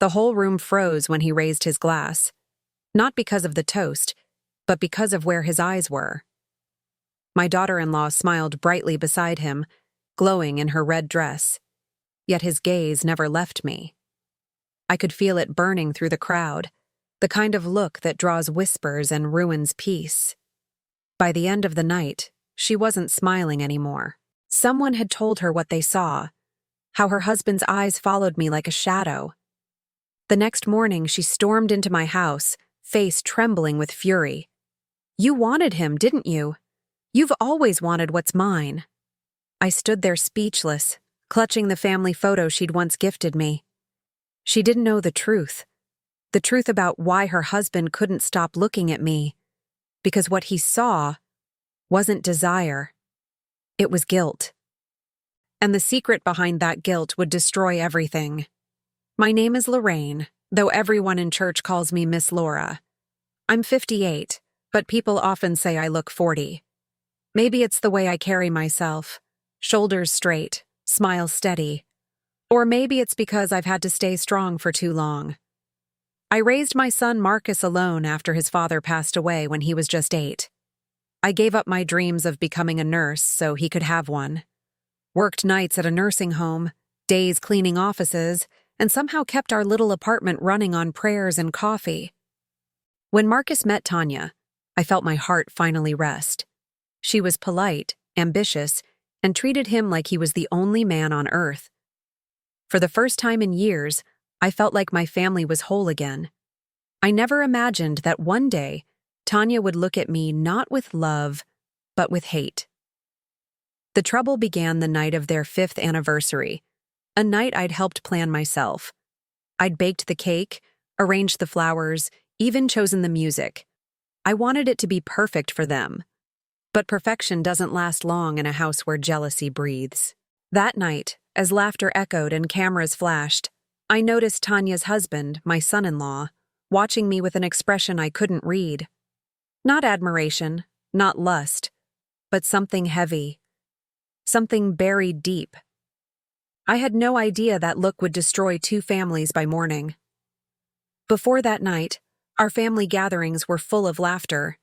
The whole room froze when he raised his glass, not because of the toast, but because of where his eyes were. My daughter-in-law smiled brightly beside him, glowing in her red dress, yet his gaze never left me. I could feel it burning through the crowd, the kind of look that draws whispers and ruins peace. By the end of the night, she wasn't smiling anymore. Someone had told her what they saw, how her husband's eyes followed me like a shadow. The next morning, she stormed into my house, face trembling with fury. "You wanted him, didn't you? You've always wanted what's mine." I stood there speechless, clutching the family photo she'd once gifted me. She didn't know the truth about why her husband couldn't stop looking at me, because what he saw wasn't desire. It was guilt. And the secret behind that guilt would destroy everything. My name is Lorraine, though everyone in church calls me Miss Laura. I'm 58, but people often say I look 40. Maybe it's the way I carry myself, shoulders straight, smile steady. Or maybe it's because I've had to stay strong for too long. I raised my son Marcus alone after his father passed away when he was just 8. I gave up my dreams of becoming a nurse so he could have one. Worked nights at a nursing home, days cleaning offices, and somehow kept our little apartment running on prayers and coffee. When Marcus met Tanya, I felt my heart finally rest. She was polite, ambitious, and treated him like he was the only man on earth. For the first time in years, I felt like my family was whole again. I never imagined that one day, Tanya would look at me not with love, but with hate. The trouble began the night of their 5th anniversary, a night I'd helped plan myself. I'd baked the cake, arranged the flowers, even chosen the music. I wanted it to be perfect for them. But perfection doesn't last long in a house where jealousy breathes. That night, as laughter echoed and cameras flashed, I noticed Tanya's husband, my son-in-law, watching me with an expression I couldn't read. Not admiration, not lust, but something heavy. Something buried deep. I had no idea that look would destroy 2 families by morning. Before that night, our family gatherings were full of laughter.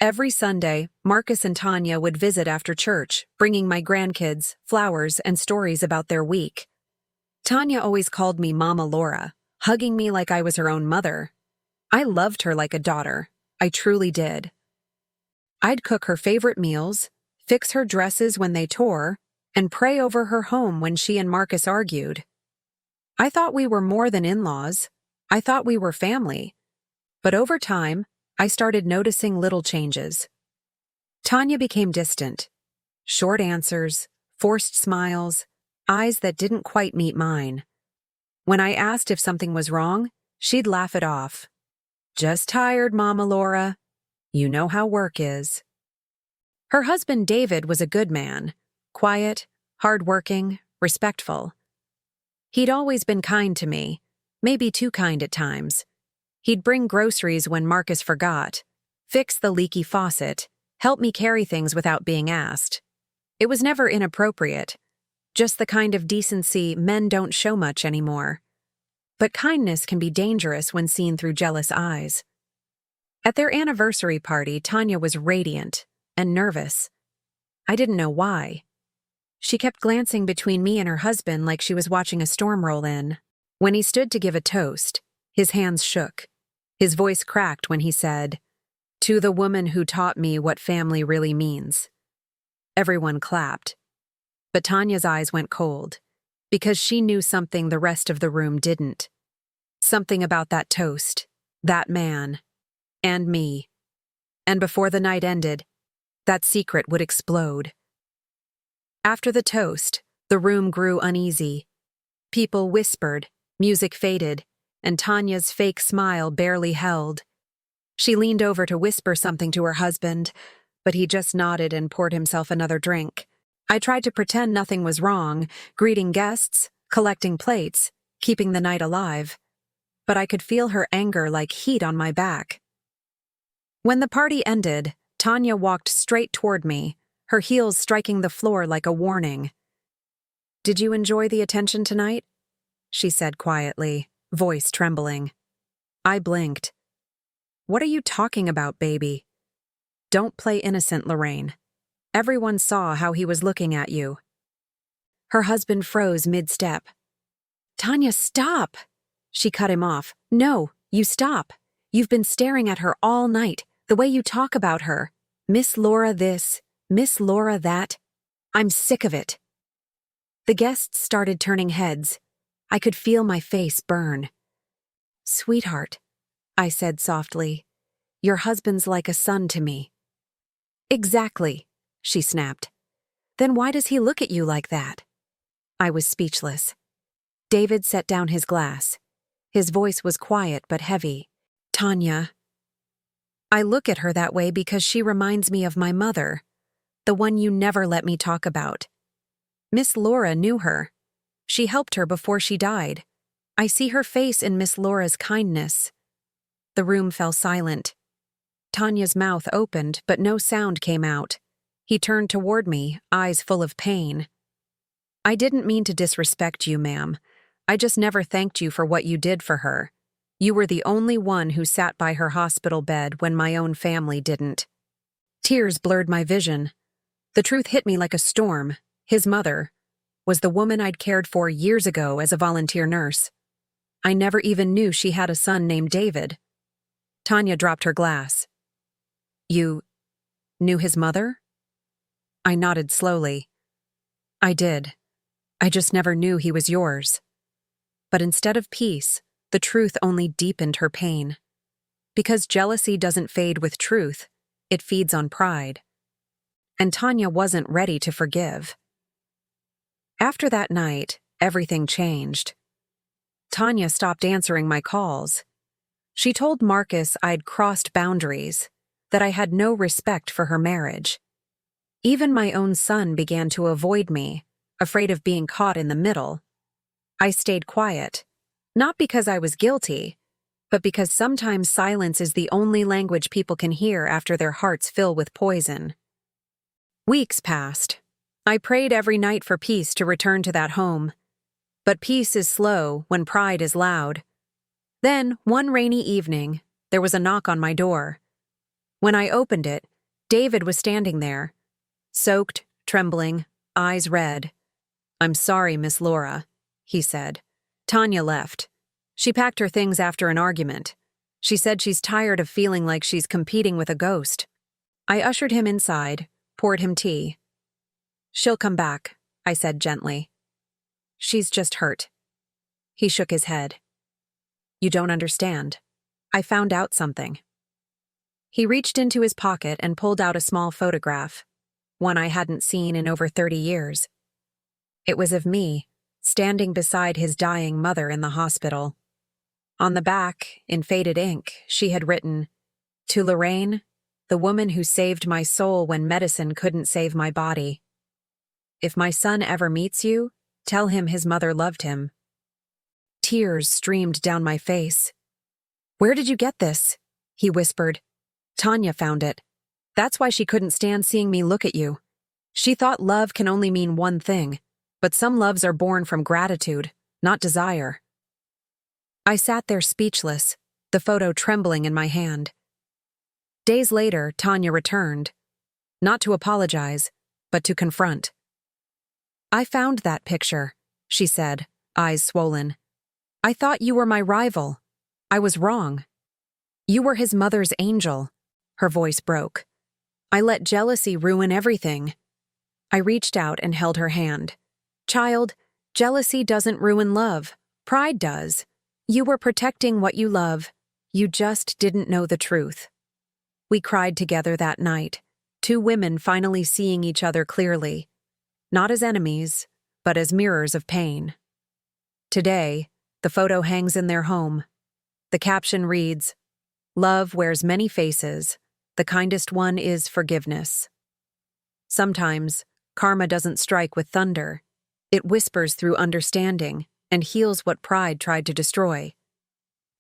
Every Sunday, Marcus and Tanya would visit after church, bringing my grandkids, flowers, and stories about their week. Tanya always called me Mama Laura, hugging me like I was her own mother. I loved her like a daughter. I truly did. I'd cook her favorite meals, fix her dresses when they tore, and pray over her home when she and Marcus argued. I thought we were more than in-laws. I thought we were family. But over time, I started noticing little changes. Tanya became distant. Short answers, forced smiles, eyes that didn't quite meet mine. When I asked if something was wrong, she'd laugh it off. "Just tired, Mama Laura. You know how work is." Her husband David was a good man, quiet, hardworking, respectful. He'd always been kind to me, maybe too kind at times. He'd bring groceries when Marcus forgot, fix the leaky faucet, help me carry things without being asked. It was never inappropriate, just the kind of decency men don't show much anymore. But kindness can be dangerous when seen through jealous eyes. At their anniversary party, Tanya was radiant and nervous. I didn't know why. She kept glancing between me and her husband like she was watching a storm roll in. When he stood to give a toast, his hands shook. His voice cracked when he said, "To the woman who taught me what family really means." Everyone clapped. But Tanya's eyes went cold, because she knew something the rest of the room didn't. Something about that toast, that man, and me. And before the night ended, that secret would explode. After the toast, the room grew uneasy. People whispered, music faded, and Tanya's fake smile barely held. She leaned over to whisper something to her husband, but he just nodded and poured himself another drink. I tried to pretend nothing was wrong, greeting guests, collecting plates, keeping the night alive. But I could feel her anger like heat on my back. When the party ended, Tanya walked straight toward me, her heels striking the floor like a warning. "Did you enjoy the attention tonight?" she said quietly. voice trembling. I blinked. What are you talking about, baby? Don't play innocent, Lorraine. Everyone saw how he was looking at you. Her husband froze mid-step. Tanya, stop! She cut him off. No, you stop. You've been staring at her all night, the way you talk about her. Miss Laura this, Miss Laura that. I'm sick of it. The guests started turning heads. I could feel my face burn. Sweetheart, I said softly, your husband's like a son to me. Exactly, she snapped. Then why does he look at you like that? I was speechless. David set down his glass. His voice was quiet but heavy. Tanya. I look at her that way because she reminds me of my mother, the one you never let me talk about. Miss Laura knew her. She helped her before she died. I see her face in Miss Laura's kindness. The room fell silent. Tanya's mouth opened, but no sound came out. He turned toward me, eyes full of pain. I didn't mean to disrespect you, ma'am. I just never thanked you for what you did for her. You were the only one who sat by her hospital bed when my own family didn't. Tears blurred my vision. The truth hit me like a storm. His mother was the woman I'd cared for years ago as a volunteer nurse. I never even knew she had a son named David. Tanya dropped her glass. You knew his mother? I nodded slowly. I did. I just never knew he was yours. But instead of peace, the truth only deepened her pain. Because jealousy doesn't fade with truth, it feeds on pride. And Tanya wasn't ready to forgive. After that night, everything changed. Tanya stopped answering my calls. She told Marcus I'd crossed boundaries, that I had no respect for her marriage. Even my own son began to avoid me, afraid of being caught in the middle. I stayed quiet, not because I was guilty, but because sometimes silence is the only language people can hear after their hearts fill with poison. Weeks passed. I prayed every night for peace to return to that home. But peace is slow when pride is loud. Then, one rainy evening, there was a knock on my door. When I opened it, David was standing there, soaked, trembling, eyes red. I'm sorry, Miss Laura, he said. Tanya left. She packed her things after an argument. She said she's tired of feeling like she's competing with a ghost. I ushered him inside, poured him tea. She'll come back, I said gently. She's just hurt. He shook his head. You don't understand. I found out something. He reached into his pocket and pulled out a small photograph, one I hadn't seen in over 30 years. It was of me, standing beside his dying mother in the hospital. On the back, in faded ink, she had written, "To Lorraine, the woman who saved my soul when medicine couldn't save my body. If my son ever meets you, tell him his mother loved him." Tears streamed down my face. Where did you get this? He whispered. Tanya found it. That's why she couldn't stand seeing me look at you. She thought love can only mean one thing, but some loves are born from gratitude, not desire. I sat there speechless, the photo trembling in my hand. Days later, Tanya returned, not to apologize, but to confront. I found that picture, she said, eyes swollen. I thought you were my rival. I was wrong. You were his mother's angel. Her voice broke. I let jealousy ruin everything. I reached out and held her hand. Child, jealousy doesn't ruin love. Pride does. You were protecting what you love. You just didn't know the truth. We cried together that night, two women finally seeing each other clearly, not as enemies, but as mirrors of pain. Today, the photo hangs in their home. The caption reads, "Love wears many faces. The kindest one is forgiveness." Sometimes, karma doesn't strike with thunder. It whispers through understanding and heals what pride tried to destroy.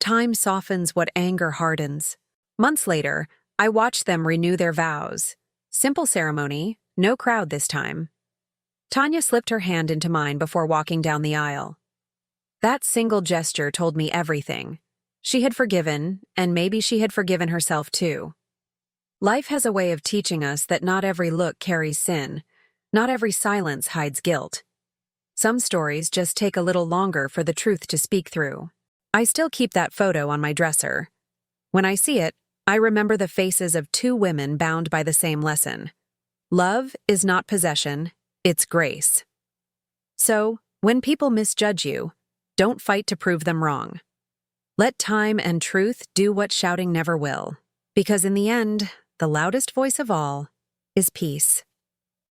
Time softens what anger hardens. Months later, I watched them renew their vows. Simple ceremony, no crowd this time. Tanya slipped her hand into mine before walking down the aisle. That single gesture told me everything. She had forgiven, and maybe she had forgiven herself too. Life has a way of teaching us that not every look carries sin, not every silence hides guilt. Some stories just take a little longer for the truth to speak through. I still keep that photo on my dresser. When I see it, I remember the faces of two women bound by the same lesson. Love is not possession, it's grace. So, when people misjudge you, don't fight to prove them wrong. Let time and truth do what shouting never will, because in the end, the loudest voice of all is peace.